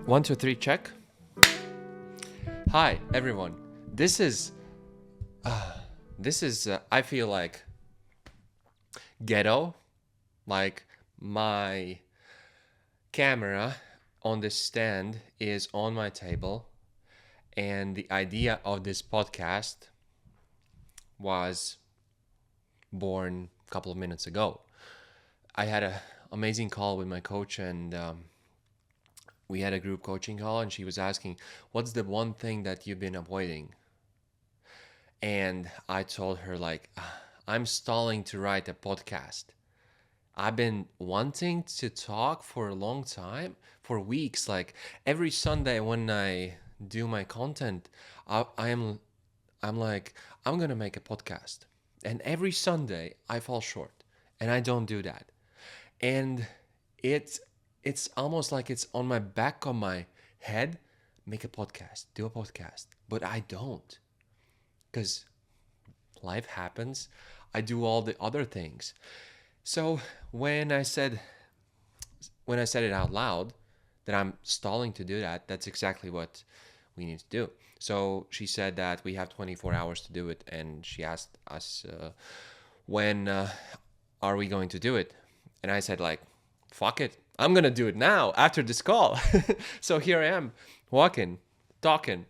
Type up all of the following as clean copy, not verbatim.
One, two, three, check. Hi, everyone. This is, I feel like ghetto. Like my camera on this stand is on my table, and the idea of this podcast was born a couple of minutes ago. I had an amazing call with my coach, and we had a group coaching call, and she was asking, what's the one thing that you've been avoiding? And I told her, like, I'm stalling to write a podcast. I've been wanting to talk for a long time, for weeks. Like every Sunday when I do my content, I'm like, I'm gonna make a podcast. And every Sunday I fall short and I don't do that. And it's almost like it's on my back of my head, make a podcast, do a podcast. But I don't. Because life happens. I do all the other things. So when I said it out loud that I'm stalling to do that, that's exactly what we need to do. So she said that we have 24 hours to do it, and she asked us when are we going to do it? And I said, like, fuck it, I'm gonna do it now after this call. So here I am, walking, talking.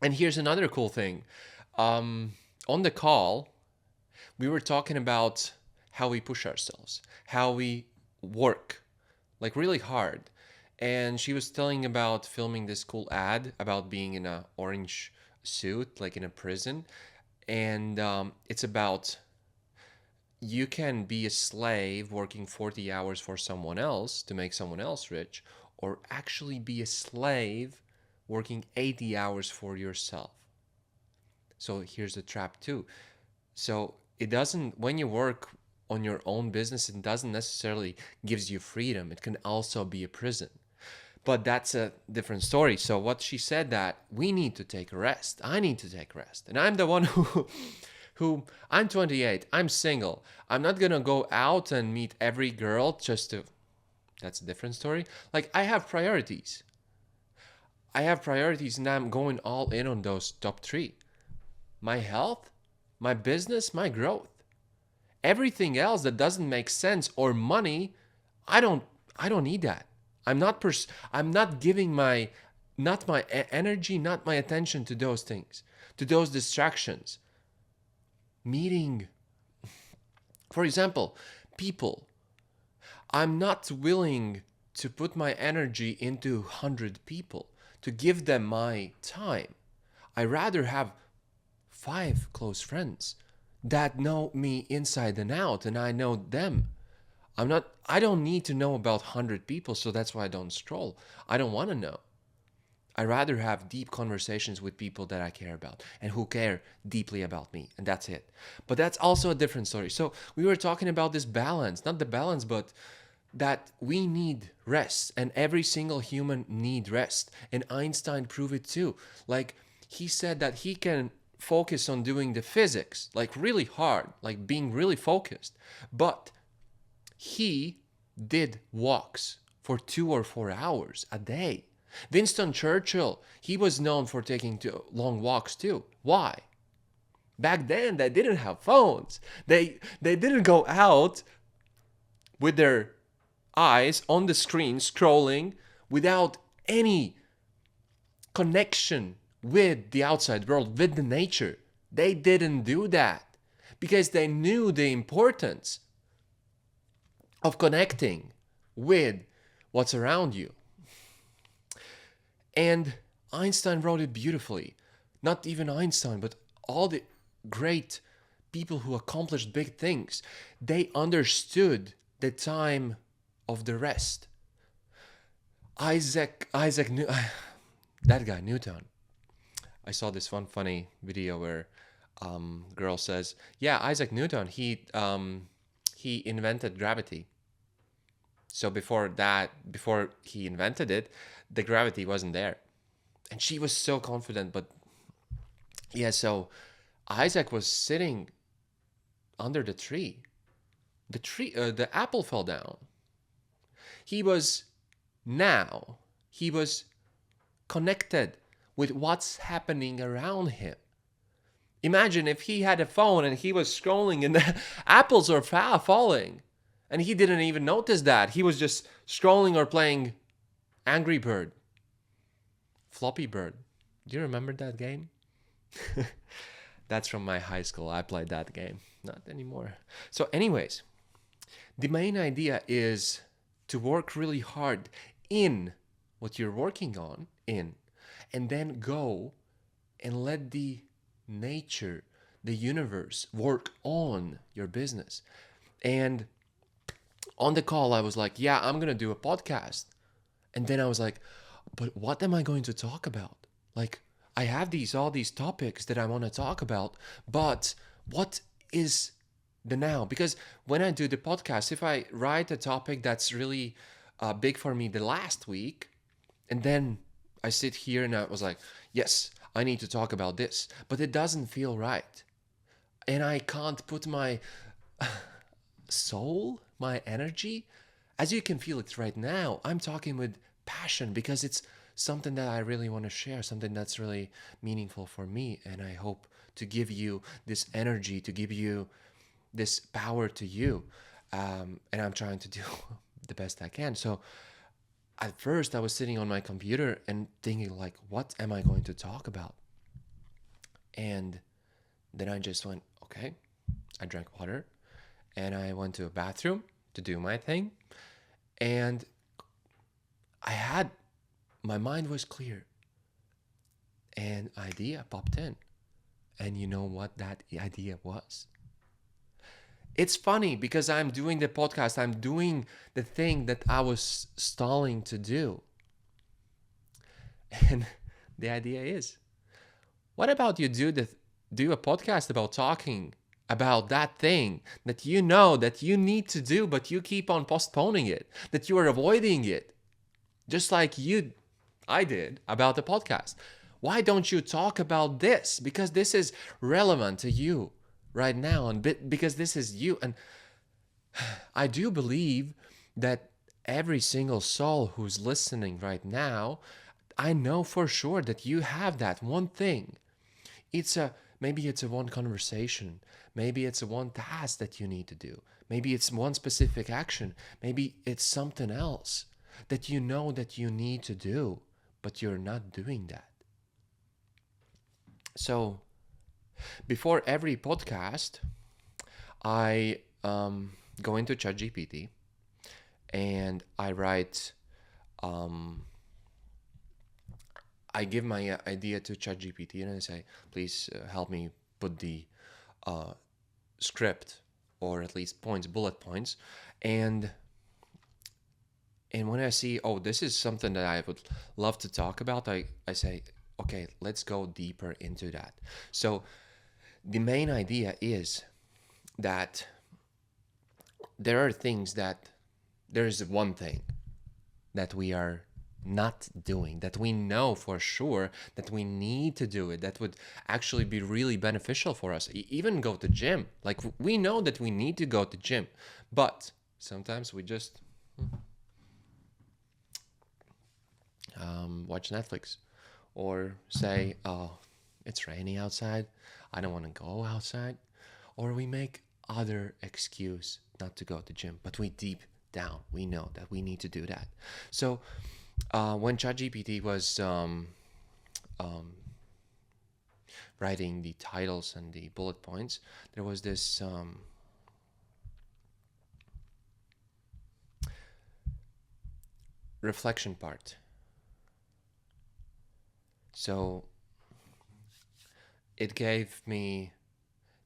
And here's another cool thing. On the call, we were talking about how we push ourselves, how we work, like really hard. And she was telling about filming this cool ad about being in an orange suit, like in a prison. And it's about you can be a slave working 40 hours for someone else to make someone else rich, or actually be a slave working 80 hours for yourself. So here's the trap too. So it doesn't, when you work on your own business, it doesn't necessarily gives you freedom. It can also be a prison. But that's a different story. So what she said, that we need to take a rest. I need to take rest. And I'm the one who I'm 28. I'm single. I'm not going to go out and meet every girl just to, that's a different story. Like I have priorities. And I'm going all in on those top 3. My health, my business, my growth. Everything else that doesn't make sense, or money, I don't need that. I'm not giving my energy, not my attention to those things, to those distractions. Meeting, for example, people. I'm not willing to put my energy into 100 people, to give them my time. I rather have 5 close friends that know me inside and out, and I know them. I don't need to know about 100 people, so that's why I don't stroll. I don't want to know. I rather have deep conversations with people that I care about and who care deeply about me, and that's it. But that's also a different story. So we were talking about this balance, not the balance, but that we need rest, and every single human need rest. And Einstein proved it too. Like he said that he can focus on doing the physics, like really hard, like being really focused. But he did walks for 2 or 4 hours a day. Winston Churchill, he was known for taking long walks too. Why? Back then, they didn't have phones. They didn't go out with their eyes on the screen scrolling without any connection with the outside world, with the nature. They didn't do that because they knew the importance of connecting with what's around you. And Einstein wrote it beautifully. Not even Einstein, but all the great people who accomplished big things, they understood the time of the rest. Isaac that guy, Newton. I saw this one funny video where girl says, yeah, Isaac Newton, he invented gravity. So before he invented it, the gravity wasn't there. And she was so confident. But yeah, so Isaac was sitting under the tree. The apple fell down. He was now He was connected with what's happening around him. Imagine if he had a phone and he was scrolling and the apples are falling and he didn't even notice that. He was just scrolling or playing Angry Bird, Floppy Bird. Do you remember that game? That's from my high school. I played that game. Not anymore. So anyways, the main idea is to work really hard in what you're working on and then go and let the nature, the universe work on your business. And on the call, I was like, yeah, I'm going to do a podcast. And then I was like, but what am I going to talk about? Like, I have all these topics that I want to talk about, but what is the now? Because when I do the podcast, if I write a topic that's really big for me the last week, and then I sit here and I was like, yes, I need to talk about this, but it doesn't feel right. And I can't put my soul, my energy, as you can feel it right now, I'm talking with passion because it's something that I really want to share, something that's really meaningful for me. And I hope to give you this energy, to give you this power to you. And I'm trying to do the best I can. So at first I was sitting on my computer and thinking like, what am I going to talk about? And then I just went, okay, I drank water and I went to a bathroom to do my thing. And my mind was clear. An idea popped in. And you know what that idea was? It's funny because I'm doing the podcast. I'm doing the thing that I was stalling to do. And the idea is, what about you do a podcast about talking about that thing that you know that you need to do, but you keep on postponing it, that you are avoiding it, just like I did about the podcast. Why don't you talk about this? Because this is relevant to you right now, and because this is you. And I do believe that every single soul who's listening right now, I know for sure that you have that one thing. Maybe it's a one conversation. Maybe it's a one task that you need to do. Maybe it's one specific action. Maybe it's something else that you know that you need to do, but you're not doing that. So before every podcast, I go into ChatGPT and I write, I give my idea to ChatGPT and I say, please help me put the script, or at least bullet points. And when I see, oh, this is something that I would love to talk about, I say, okay, let's go deeper into that. So the main idea is that there is one thing that we are not doing, that we know for sure that we need to do it, that would actually be really beneficial for us. Even go to gym. Like, we know that we need to go to gym, but sometimes we just watch Netflix, or say, oh, it's rainy outside, I don't want to go outside, or we make other excuse not to go to gym, but we deep down we know that we need to do that. So when ChatGPT was writing the titles and the bullet points, there was this reflection part. So it gave me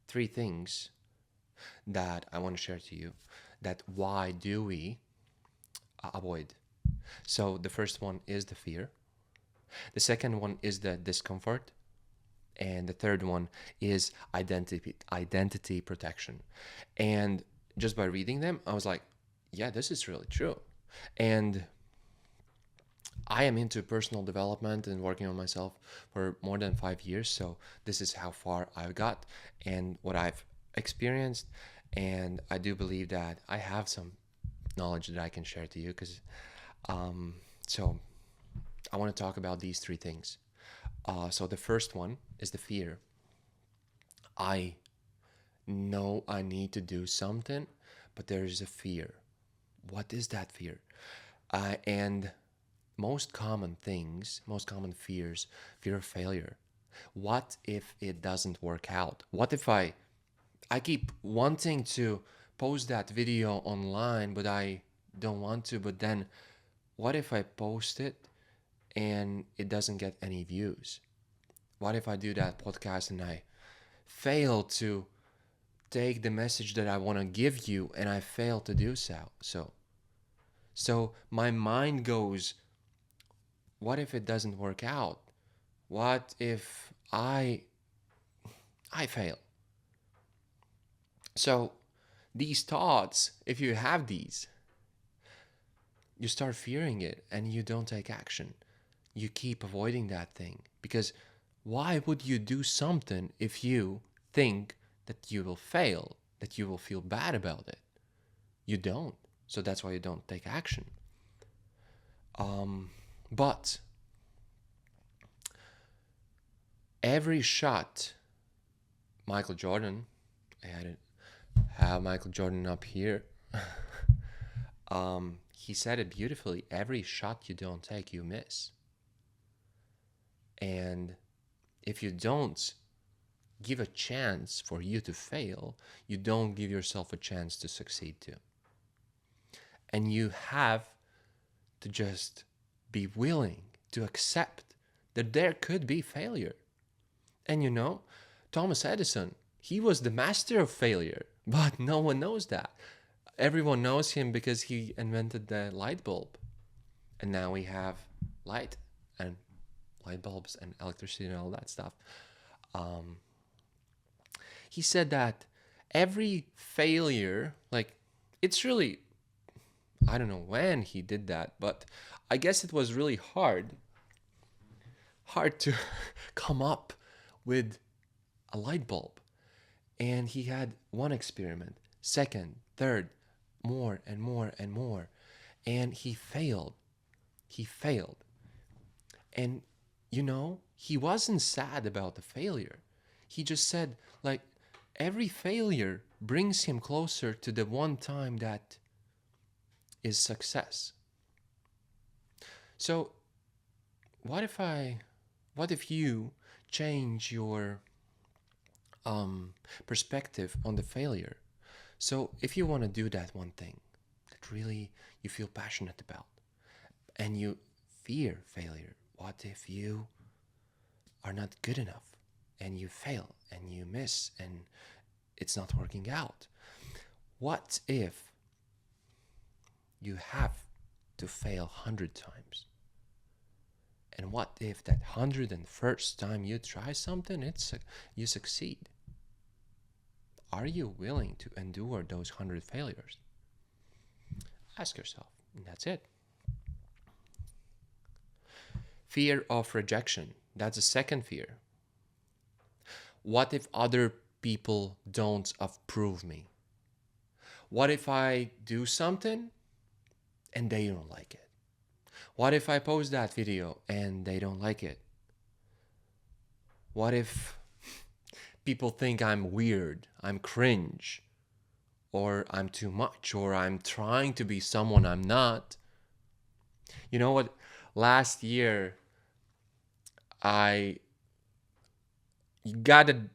3 things that I want to share to you, that why do we avoid. So the first one is the fear. The second one is the discomfort. And the third one is identity protection. And just by reading them, I was like, yeah, this is really true. And I am into personal development and working on myself for more than 5 years. So this is how far I've got and what I've experienced. And I do believe that I have some knowledge that I can share to you, because so I want to talk about these three things. So the first one is the fear. I know I need to do something, but there is a fear. What is that fear? And most common things, most common fears, fear of failure. What if it doesn't work out? What if I keep wanting to post that video online, but I don't want to, but then what if I post it and it doesn't get any views? What if I do that podcast and I fail to take the message that I want to give you and I fail to do so my mind goes, what if it doesn't work out? What if I fail? So these thoughts, if you have these, you start fearing it and you don't take action. You keep avoiding that thing because why would you do something if you think that you will fail, that you will feel bad about it? You don't. So that's why you don't take action. But every shot, Michael Jordan, I had it, have Michael Jordan up here. He said it beautifully. Every shot you don't take, you miss. And if you don't give a chance for you to fail, you don't give yourself a chance to succeed too. And you have to just be willing to accept that there could be failure. And you know, Thomas Edison, he was the master of failure, but no one knows that. Everyone knows him because he invented the light bulb. And now we have light and light bulbs and electricity and all that stuff. He said that every failure, like, it's really, I don't know when he did that, but I guess it was really hard to come up with a light bulb. And he had one experiment, second, third, more and more and more. And he failed. And, you know, he wasn't sad about the failure. He just said, like, every failure brings him closer to the one time that is success. So, what if you change your perspective on the failure? So if you want to do that one thing that really you feel passionate about and you fear failure, what if you are not good enough and you fail and you miss and it's not working out? What if you have to fail 100 times? And what if that 101st time you try something, you succeed? Are you willing to endure those 100 failures? Ask yourself, and that's it. Fear of rejection. That's the second fear. What if other people don't approve me? What if I do something and they don't like it? What if I post that video and they don't like it? What if people think I'm weird, I'm cringe, or I'm too much, or I'm trying to be someone I'm not? You know what? Last year, you gotta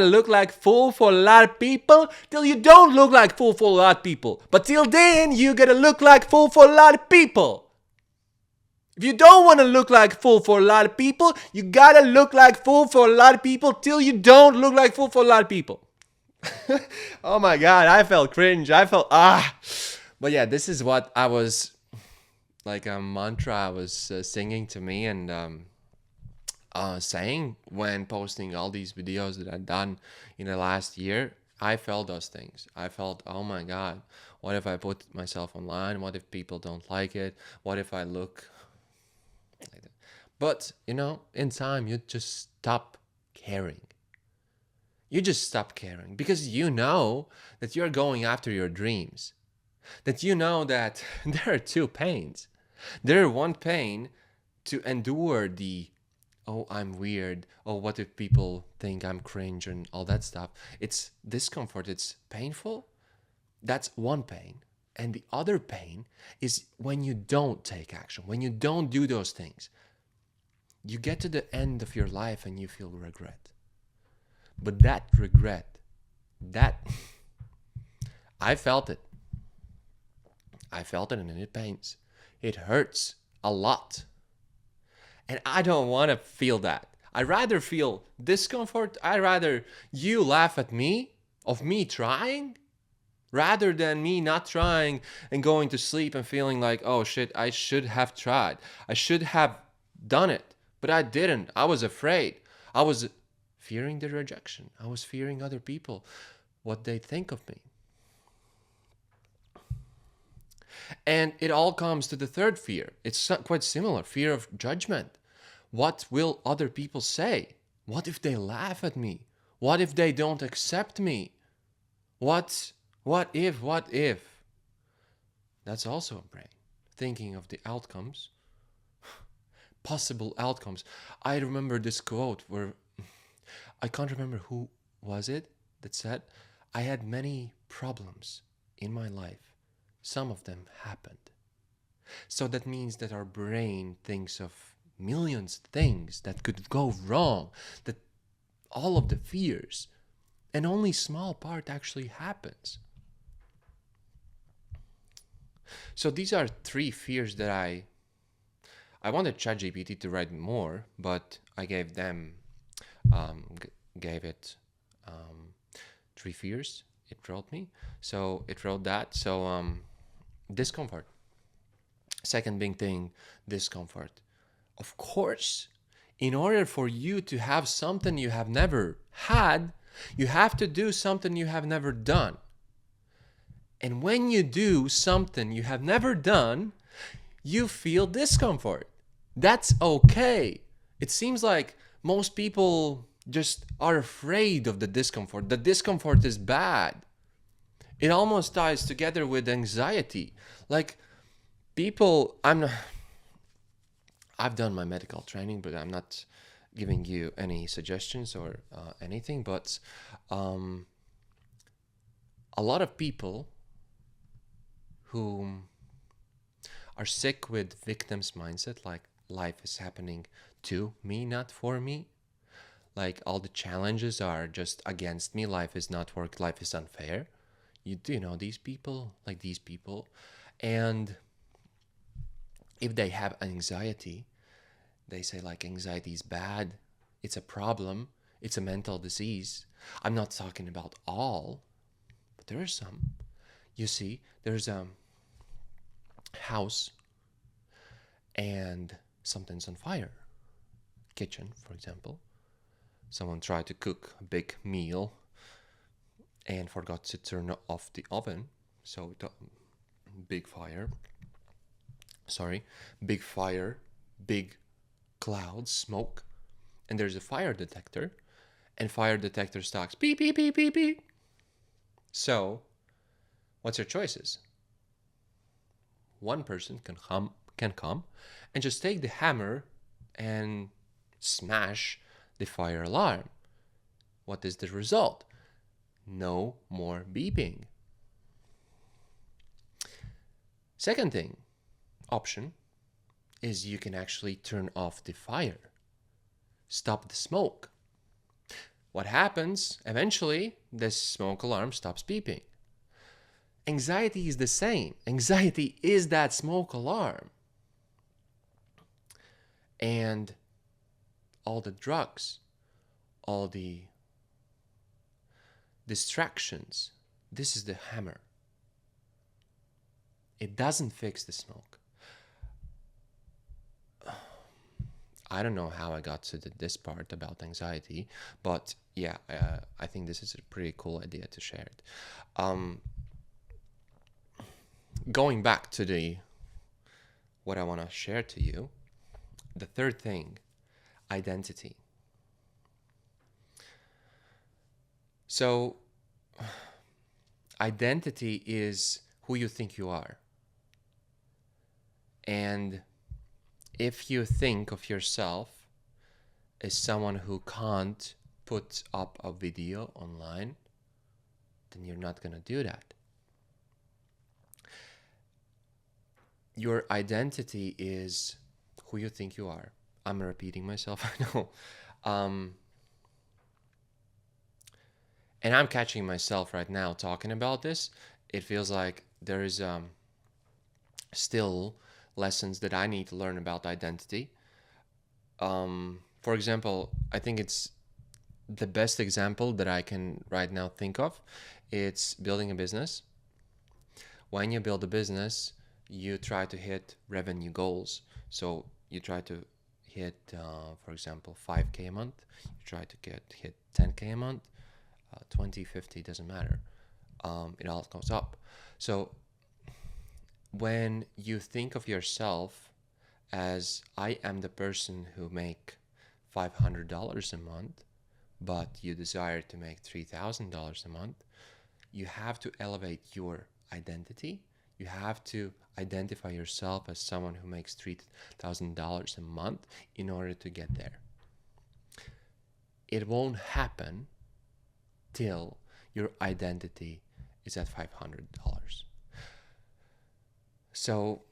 look like fool for a lot of people till you don't look like fool for a lot of people. But till then, you gotta look like fool for a lot of people. If you don't want to look like fool for a lot of people, you gotta look like fool for a lot of people till you don't look like fool for a lot of people. Oh my God, I felt cringe. But yeah, this is what I was, like a mantra I was singing to me and saying when posting all these videos that I've done in the last year. I felt those things. I felt, oh my God, what if I put myself online? What if people don't like it? What if I look like that? But, you know, in time, you just stop caring. You just stop caring because you know that you're going after your dreams. That you know that there are two pains. They're one pain to endure the, oh, I'm weird, oh, what if people think I'm cringe and all that stuff. It's discomfort, it's painful. That's one pain. And the other pain is when you don't take action, when you don't do those things. You get to the end of your life and you feel regret. But that regret, that I felt it. I felt it and it pains. It hurts a lot. And I don't want to feel that. I rather feel discomfort. I rather you laugh at me of me trying rather than me not trying and going to sleep and feeling like, oh shit, I should have tried. I should have done it, but I didn't. I was afraid. I was fearing the rejection. I was fearing other people, what they think of me. And it all comes to the third fear. It's quite similar, fear of judgment. What will other people say? What if they laugh at me? What if they don't accept me? What if? That's also a brain. Thinking of the outcomes, possible outcomes. I remember this quote where I can't remember who was it that said, I had many problems in my life. Some of them happened. So that means that our brain thinks of millions of things that could go wrong, that all of the fears, and only small part actually happens. So these are three fears that I wanted ChatGPT to write more, but I gave them gave it 3 fears. It wrote me, so it wrote that. So discomfort. Second big thing, discomfort. Of course, in order for you to have something you have never had, you have to do something you have never done. And when you do something you have never done, you feel discomfort. That's okay. It seems like most people just are afraid of the discomfort. The discomfort is bad. It almost ties together with anxiety. Like people, I've done my medical training, but I'm not giving you any suggestions or anything. But a lot of people who are sick with victim's mindset, like life is happening to me, not for me. Like all the challenges are just against me. Life is not work. Life is unfair. You do know these people, like these people. And if they have anxiety, they say like anxiety is bad. It's a problem. It's a mental disease. I'm not talking about all, but there are some. You see, there's a house and something's on fire. Kitchen, for example. Someone tried to cook a big meal and forgot to turn off the oven. So big fire, big clouds, smoke, and there's a fire detector, and fire detector talks beep, beep, beep, beep, beep. So what's your choices? One person can come and just take the hammer and smash the fire alarm. What is the result? No more beeping. Second option is you can actually turn off the fire. Stop the smoke. What happens? Eventually, this smoke alarm stops beeping. Anxiety is the same. Anxiety is that smoke alarm. And all the drugs, all the distractions, this is the hammer. It doesn't fix the smoke. I don't know how I got to this part about anxiety, but yeah, I think this is a pretty cool idea to share it. Going back to what I want to share to you, the third thing, identity. So, identity is who you think you are. And if you think of yourself as someone who can't put up a video online, then you're not going to do that. Your identity is who you think you are. I'm repeating myself, I know. And I'm catching myself right now talking about this. It feels like there is still lessons that I need to learn about identity. For example, I think it's the best example that I can right now think of. It's building a business. When you build a business, you try to hit revenue goals. So you try to hit, for example, 5K a month. You try to hit 10K a month, 20, 50, doesn't matter. It all goes up. So when you think of yourself as I am the person who make $500 a month, but you desire to make $3,000 a month, you have to elevate your identity. You have to identify yourself as someone who makes $3,000 a month in order to get there. It won't happen till your identity is at $500. So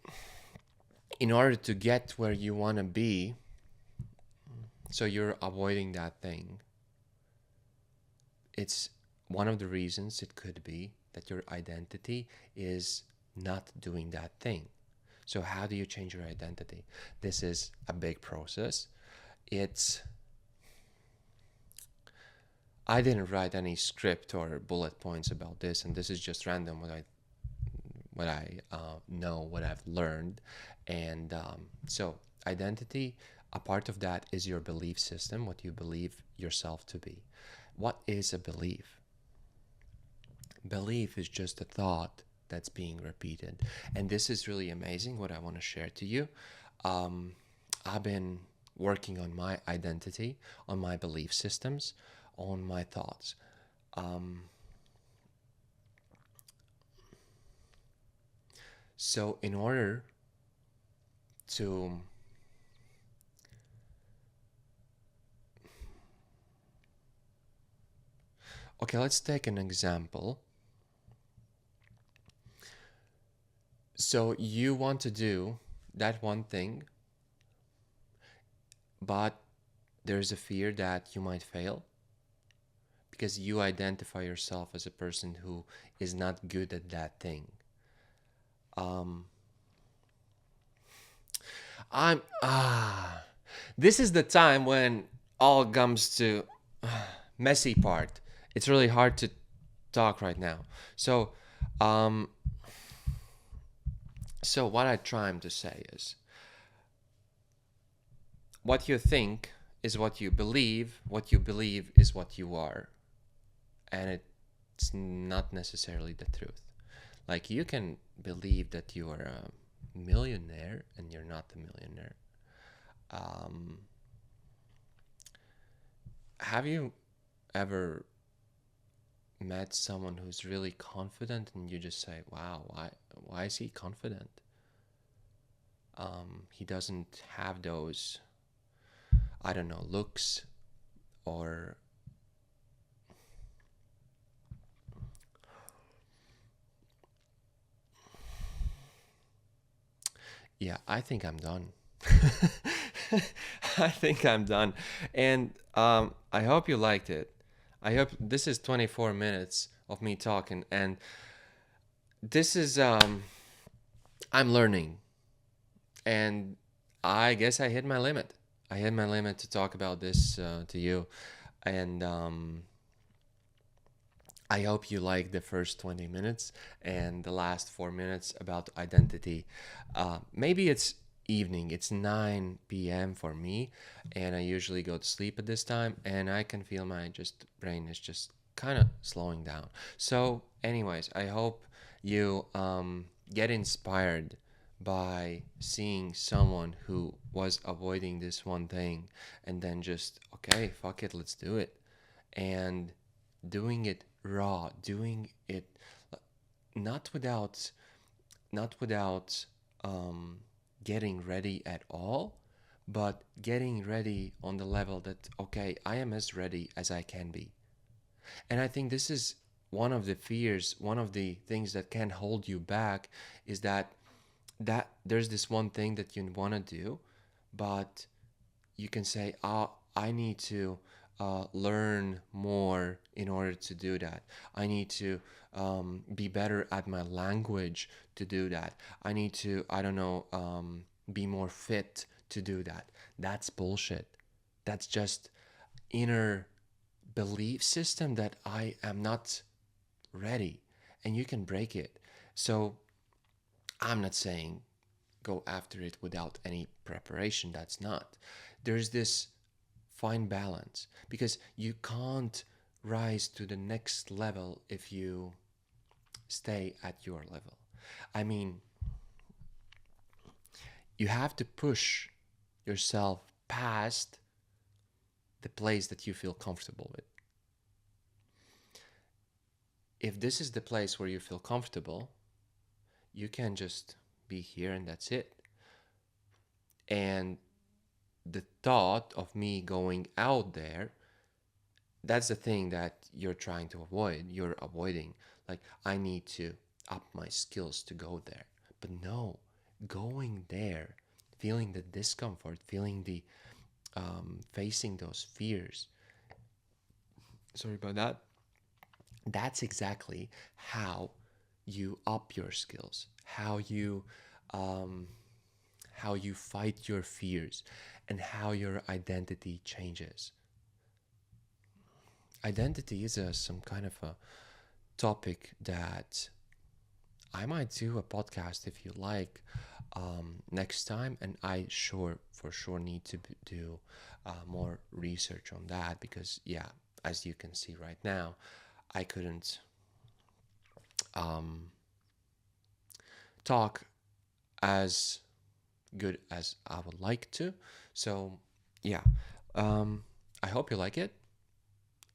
in order to get where you want to be, so you're avoiding that thing, it's one of the reasons it could be that your identity is not doing that thing. So how do you change your identity? This is a big process. I didn't write any script or bullet points about this, and this is just random what I know, what I've learned. And so identity, a part of that is your belief system, what you believe yourself to be. What is a belief? Belief is just a thought that's being repeated. And this is really amazing what I want to share to you. I've been working on my identity, on my belief systems, on my thoughts. So in order to okay, let's take an example. So you want to do that one thing, but there's a fear that you might fail because you identify yourself as a person who is not good at that thing. This is the time when all comes to messy part. It's really hard to talk right now. So what I'm trying to say is, what you think is what you believe is what you are. And it's not necessarily the truth. Like, you can believe that you are a millionaire and you're not a millionaire. Have you ever met someone who's really confident and you just say, wow, why is he confident? He doesn't have those, I don't know, looks or yeah, I think I'm done. I think I'm done. And I hope you liked it. I hope this is 24 minutes of me talking. And this is, I'm learning. And I guess I hit my limit. I hit my limit to talk about this to you. And I hope you like the first 20 minutes and the last 4 minutes about identity. Maybe it's evening, it's 9 p.m. for me, and I usually go to sleep at this time, and I can feel my brain is just kind of slowing down. So, anyways, I hope you get inspired by seeing someone who was avoiding this one thing and then just, okay, fuck it, let's do it. And doing it raw, doing it not without getting ready at all, but getting ready on the level that, okay, I am as ready as I can be. And I think this is one of the fears, one of the things that can hold you back, is that there's this one thing that you want to do, but you can say, oh, I need to learn more in order to do that. I need to be better at my language to do that. I need to, I don't know, be more fit to do that. That's bullshit. That's just inner belief system that I am not ready, and you can break it. So I'm not saying go after it without any preparation. That's not. There's this fine balance, because you can't rise to the next level if you stay at your level. I mean, you have to push yourself past the place that you feel comfortable with. If this is the place where you feel comfortable, you can just be here and that's it. And the thought of me going out there, that's the thing that you're trying to avoid. You're avoiding, like, I need to up my skills to go there. But no, going there, feeling the discomfort, feeling the facing those fears. Sorry about that. That's exactly how you up your skills, um, how you fight your fears, and how your identity changes. Identity is some kind of a topic that I might do a podcast, if you like, next time, and I for sure need to do more research on that, because yeah, as you can see right now, I couldn't talk as good as I would like to. So yeah, I hope you like it,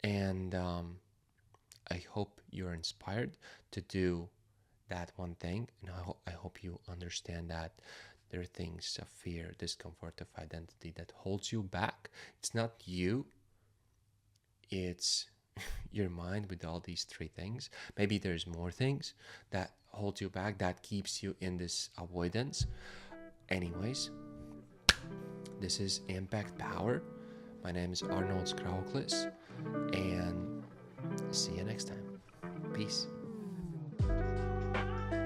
and I hope you're inspired to do that one thing. And I hope you understand that there are things of fear, discomfort, of identity that holds you back. It's not you, it's your mind with all these three things. Maybe there's more things that hold you back, that keeps you in this avoidance. Anyways, this is Impact Power. My name is Arnolds Krauklis, and see you next time. Peace.